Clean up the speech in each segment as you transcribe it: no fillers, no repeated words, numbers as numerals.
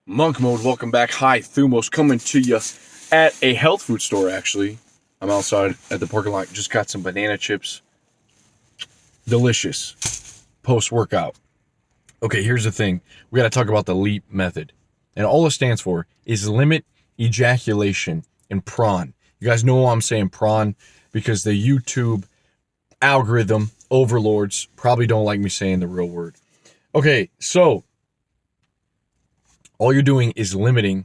Monkmode, welcome back. Hi, thumos, coming to you at a health food store, actually. I'm outside at the parking lot. Just got some banana chips. Delicious. Post-workout. Okay, here's the thing. We got to talk about the LEAP method. And all it stands for is limit ejaculation in Prawn. You guys know why I'm saying Prawn, because the YouTube algorithm, overlords, probably don't like me saying the real word. Okay, so all you're doing is limiting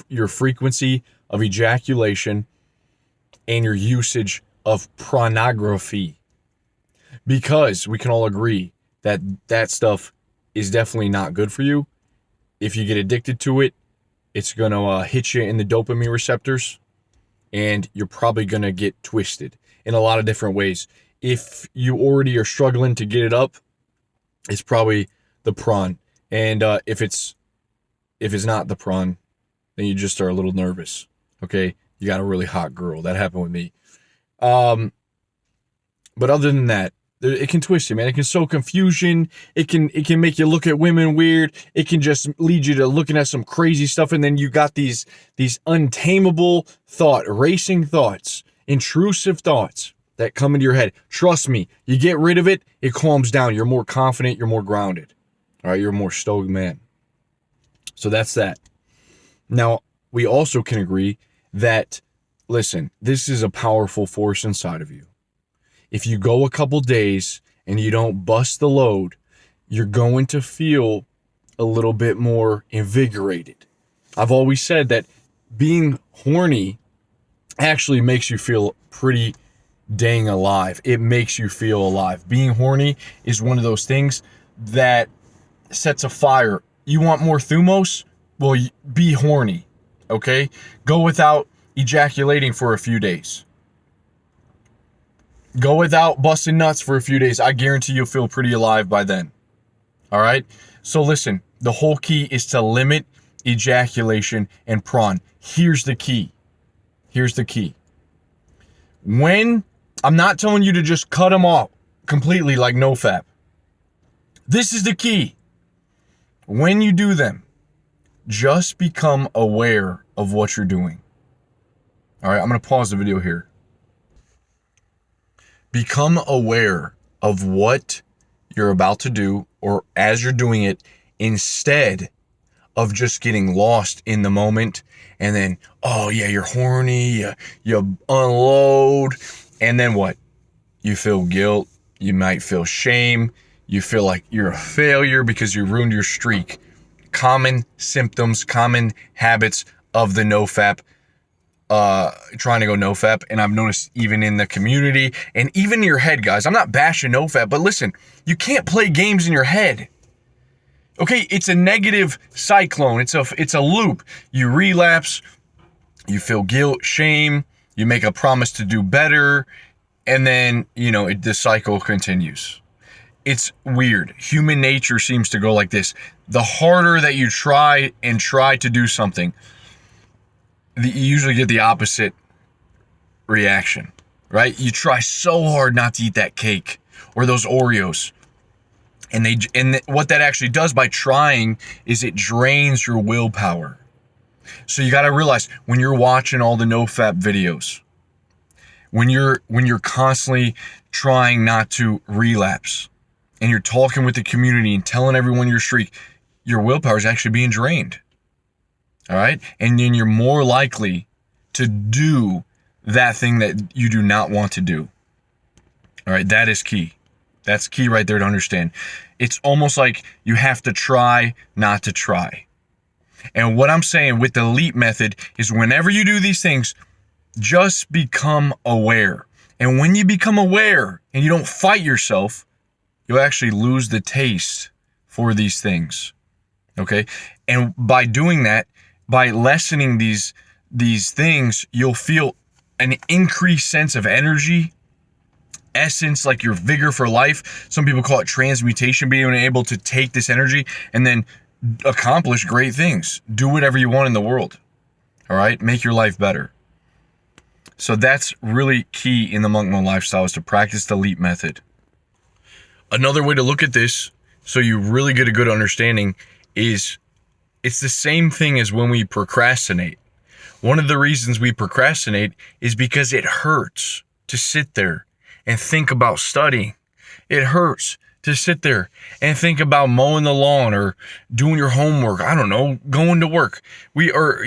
your frequency of ejaculation and your usage of pornography. Because we can all agree that that stuff is definitely not good for you. If you get addicted to it, it's going to hit you in the dopamine receptors, and you're probably going to get twisted in a lot of different ways. If you already are struggling to get it up, it's probably the Prawn. And if it's not the Prawn, then you just are a little nervous. Okay, you got a really hot girl. That happened with me. But other than that, it can twist you, man. It can sow confusion. It can make you look at women weird. It can just lead you to looking at some crazy stuff, and then you got these untamable racing thoughts, intrusive thoughts that come into your head. Trust me, you get rid of it, it calms down. You're more confident. You're more grounded. All right, you're a more stoked man. So that's that. Now, we also can agree that, listen, this is a powerful force inside of you. If you go a couple days and you don't bust the load, you're going to feel a little bit more invigorated. I've always said that being horny actually makes you feel pretty dang alive. It makes you feel alive. Being horny is one of those things that sets a fire. You want more thumos? Well, be horny, okay? Go without ejaculating for a few days. Go without busting nuts for a few days. I guarantee you'll feel pretty alive by then. All right? So listen, the whole key is to limit ejaculation and Prawn. Here's the key. When I'm not telling you to just cut them off completely like nofap. This is the key. When you do them, just become aware of what you're doing. All right, I'm going to pause the video here. Become aware of what you're about to do, or as you're doing it, instead of just getting lost in the moment and then, oh yeah, you're horny, you unload, and then what? You feel guilt, you might feel shame, you feel like you're a failure because you ruined your streak. Common symptoms, common habits of the nofap, trying to go nofap. And I've noticed even in the community and even in your head, guys. I'm not bashing nofap, but listen, you can't play games in your head. Okay, it's a negative cyclone. It's a loop. You relapse, you feel guilt, shame, you make a promise to do better, and then, the cycle continues. It's weird. Human nature seems to go like this. The harder that you try to do something, you usually get the opposite reaction, right? You try so hard not to eat that cake or those Oreos. And what that actually does by trying is it drains your willpower. So you got to realize when you're watching all the nofap videos, when you're constantly trying not to relapse, and you're talking with the community and telling everyone your streak, your willpower is actually being drained. All right? And then you're more likely to do that thing that you do not want to do. All right? That is key. That's key right there to understand. It's almost like you have to try not to try. And what I'm saying with the LEAP method is whenever you do these things, just become aware. And when you become aware and you don't fight yourself, you'll actually lose the taste for these things. Okay? And by doing that, by lessening these things, you'll feel an increased sense of energy, essence, like your vigor for life. Some people call it transmutation, being able to take this energy and then accomplish great things. Do whatever you want in the world. All right? Make your life better. So that's really key in the Monkmode lifestyle, is to practice the LEAP method. Another way to look at this, so you really get a good understanding, is It's the same thing as when we procrastinate. One of the reasons we procrastinate is because it hurts to sit there and think about studying. It hurts to sit there and think about mowing the lawn or doing your homework. I don't know, going to work. We are,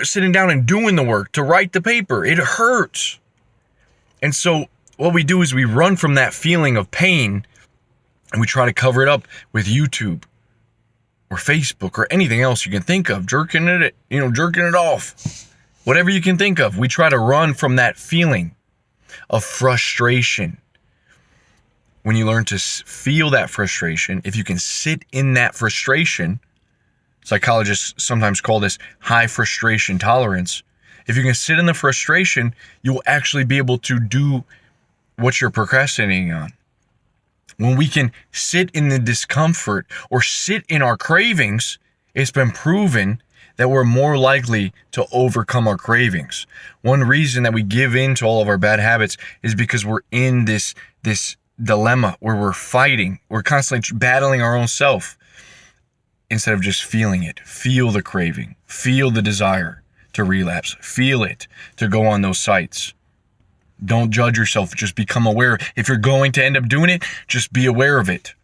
sitting down and doing the work to write the paper. It hurts. And so what we do is we run from that feeling of pain and we try to cover it up with YouTube or Facebook or anything else you can think of, jerking it off. Whatever you can think of. We try to run from that feeling of frustration. When you learn to feel that frustration, if you can sit in that frustration, psychologists sometimes call this high frustration tolerance. If you can sit in the frustration, you'll actually be able to do what you're procrastinating on. When we can sit in the discomfort or sit in our cravings, it's been proven that we're more likely to overcome our cravings. One reason that we give in to all of our bad habits is because we're in this dilemma where we're fighting. We're constantly battling our own self instead of just feeling it. Feel the craving. Feel the desire to relapse. Feel it to go on those sites. Don't judge yourself. Just become aware. If you're going to end up doing it, just be aware of it.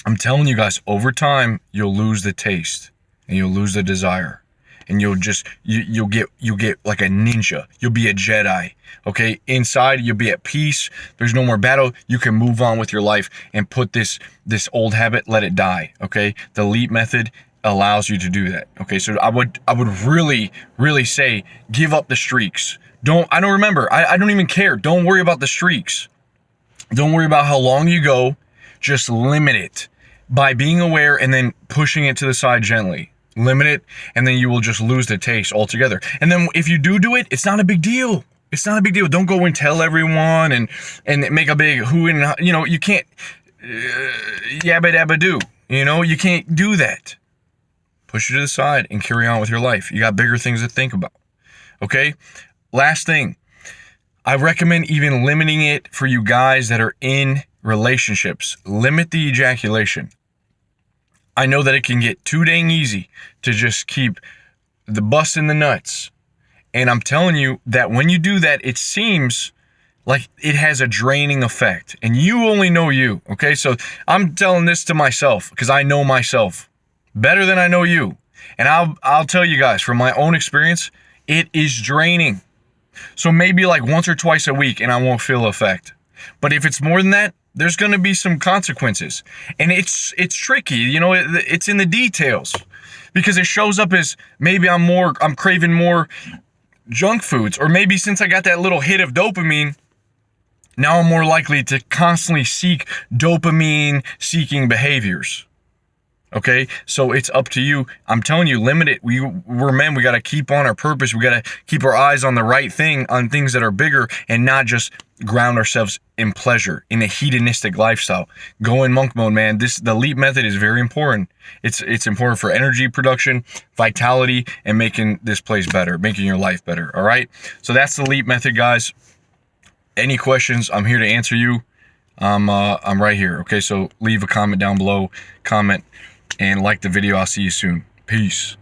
I'm telling you guys, over time, you'll lose the taste and you'll lose the desire. And you'll get like a ninja. You'll be a Jedi. Okay? Inside, you'll be at peace. There's no more battle. You can move on with your life and put this old habit, let it die. Okay? The LEAP method allows you to do that. Okay? So I would really, really say give up the streaks. I don't even care. Don't worry about the streaks. Don't worry about how long you go. Just limit it by being aware and then pushing it to the side gently. Limit it, and then you will just lose the taste altogether. And then if you do it, it's not a big deal. It's not a big deal. Don't go and tell everyone and make a big who and you can't yabba dabba do. You can't do that. Push it to the side and carry on with your life. You got bigger things to think about. Okay? Last thing. I recommend even limiting it for you guys that are in relationships. Limit the ejaculation. I know that it can get too dang easy to just keep the busting the nuts. And I'm telling you that when you do that, it seems like it has a draining effect. And you only know you, okay? So I'm telling this to myself because I know myself better than I know you. And I'll tell you guys from my own experience, it is draining. So maybe like once or twice a week and I won't feel the effect. But if it's more than that, there's going to be some consequences. And it's tricky, it's in the details because it shows up as maybe I'm craving more junk foods, or maybe since I got that little hit of dopamine, now I'm more likely to constantly seek dopamine seeking behaviors. Okay, so it's up to you. I'm telling you, limit it. We're men. We got to keep on our purpose. We got to keep our eyes on the right thing, on things that are bigger, and not just ground ourselves in pleasure, in a hedonistic lifestyle. Go in monk mode, man. The LEAP method is very important. It's important for energy production, vitality, and making this place better, making your life better. All right. So that's the LEAP method, guys. Any questions? I'm here to answer you. I'm right here. Okay, so leave a comment down below. Comment. And like the video. I'll see you soon. Peace.